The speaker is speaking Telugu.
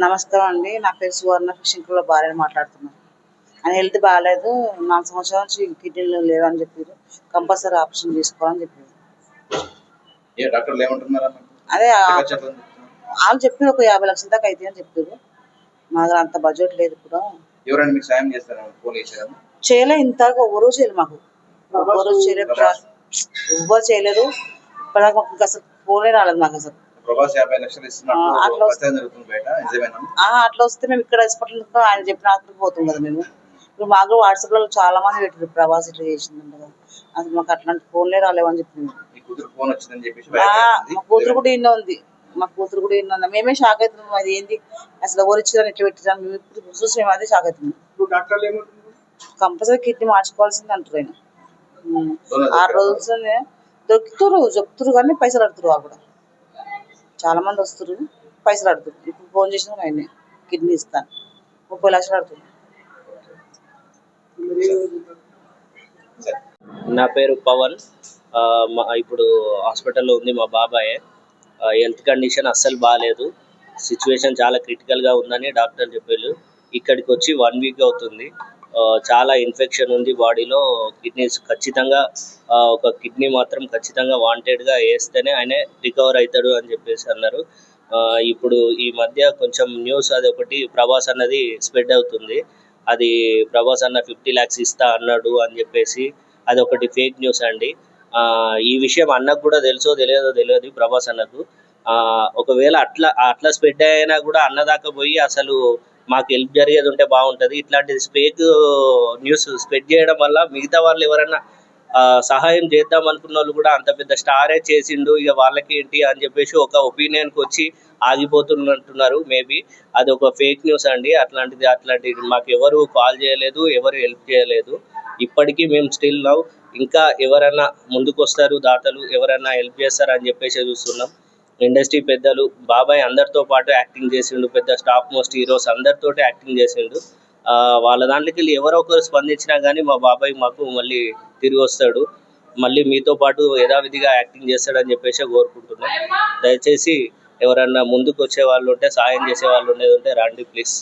నమస్కారం అండి. నా పేరు సువర్ణ. ఫిషింగ్లో భార్యని మాట్లాడుతున్నాను. ఆయన హెల్త్ బాగాలేదు. 4 సంవత్సరాల నుంచి కిడ్నీలు లేవని చెప్పారు. కంపల్సరీ ఆపరేషన్ చేసుకోవాలని చెప్పారు. అదే వాళ్ళు చెప్పారు ఒక 50 లక్షల దాకా అయితే అని చెప్పారు. మా దగ్గర అంత బడ్జెట్ లేదు కూడా. చేయలే, ఇంతవరకు ఎవరు చేయలేదు. మాకు ఎవరు చేయలేదు, ఎవ్వరు చేయలేదు. ఇప్పటిదాకా మాకు ఇంకా అసలు ఫోనే రాలేదు. మాకు అసలు అట్లా వస్తే మేము ఇక్కడ హాస్పిటల్ ఆయన చెప్పిన హాస్పిటల్ పోతాం కదా. మేము ఇప్పుడు మాకు వాట్సాప్ లో చాలా మంది పెట్టారు ప్రభాస్ ఇట్లా చేసిందంట కదా. అసలు మాకు అట్లాంటి ఫోన్లే రాలేవని చెప్పింది. మా కూతురు కూడా ఇన్న ఉంది. మేమే షాక్ అవుతున్నాం. అది ఏంది అసలు ఎవరు ఇచ్చారని ఎట్లా పెట్టారు మేము ఇప్పుడు చూసి మేము అదే షాక్ అవుతున్నాం. కంపల్సరీ కిడ్నీ మార్చుకోవాల్సింది అంటారు ఆయన. 6 రోజులనే చెప్తురు కానీ పైసలు అడుగుతారు. వాళ్ళు కూడా చాలా మంది వస్తారు, పైసలు అడుగుతారు. ఇప్పుడు ఫోన్ చేసిన ఆయన కిడ్నీ ఇస్తాను 30 లక్షలు అడుగుతుంది. నా పేరు పవన్. ఇప్పుడు హాస్పిటల్లో ఉంది మా బాబాయ్. హెల్త్ కండిషన్ అస్సలు బాగాలేదు. సిచ్యువేషన్ చాలా క్రిటికల్గా ఉందని డాక్టర్ చెప్పారు. ఇక్కడికి వచ్చి 1 వీక్ అవుతుంది. చాలా ఇన్ఫెక్షన్ ఉంది బాడీలో. కిడ్నీస్ ఖచ్చితంగా ఒక కిడ్నీ మాత్రం ఖచ్చితంగా వాంటెడ్గా వేస్తేనే ఆయన రికవర్ అవుతాడు అని చెప్పేసి అన్నారు. ఇప్పుడు ఈ మధ్య కొంచెం న్యూస్ అది ఒకటి ప్రభాస్ అన్నది స్ప్రెడ్ అవుతుంది. అది ప్రభాస్ అన్న 50 lakhs ఇస్తా అన్నాడు అని చెప్పేసి అది ఒకటి ఫేక్ న్యూస్ అండి. ఈ విషయం అన్నకు కూడా తెలుసో తెలియదు ప్రభాస్ అన్నకు. ఒకవేళ అట్లా స్ప్రెడ్ అయినా కూడా అన్నదాకా పోయి అసలు మాకు హెల్ప్ జరిగేది ఉంటే బాగుంటుంది. ఇట్లాంటి ఫేక్ న్యూస్ స్ప్రెడ్ చేయడం వల్ల మిగతా వాళ్ళు ఎవరైనా సహాయం చేద్దాం అనుకున్న వాళ్ళు కూడా అంత పెద్ద స్టారే చేసిండు ఇక వాళ్ళకి ఏంటి అని చెప్పేసి ఒక ఒపీనియన్కి వచ్చి ఆగిపోతున్నట్టున్నారు. మేబీ అది ఒక ఫేక్ న్యూస్ అండి. అట్లాంటిది మాకు ఎవరు కాల్ చేయలేదు, ఎవరు హెల్ప్ చేయలేదు. ఇప్పటికీ మేము స్టిల్ నౌ ఇంకా ఎవరైనా ముందుకు వస్తారు, దాతలు ఎవరైనా హెల్ప్ చేస్తారు అని చెప్పేసి చూస్తున్నాం. ఇండస్ట్రీ పెద్దలు బాబాయ్ అందరితో పాటు యాక్టింగ్ చేసిండు. పెద్ద టాప్ మోస్ట్ హీరోస్ అందరితో యాక్టింగ్ చేసిండు. వాళ్ళ దాంట్లోకి వెళ్ళి ఎవరో ఒకరు స్పందించినా కానీ మా బాబాయ్ మాకు మళ్ళీ తిరిగి వస్తాడు. మళ్ళీ మీతో పాటు యథావిధిగా యాక్టింగ్ చేస్తాడని చెప్పేసి కోరుకుంటున్నాం. దయచేసి ఎవరన్నా ముందుకు వచ్చే వాళ్ళు ఉంటే, సాయం చేసే వాళ్ళు ఉండేది ఉంటే రండి ప్లీజ్.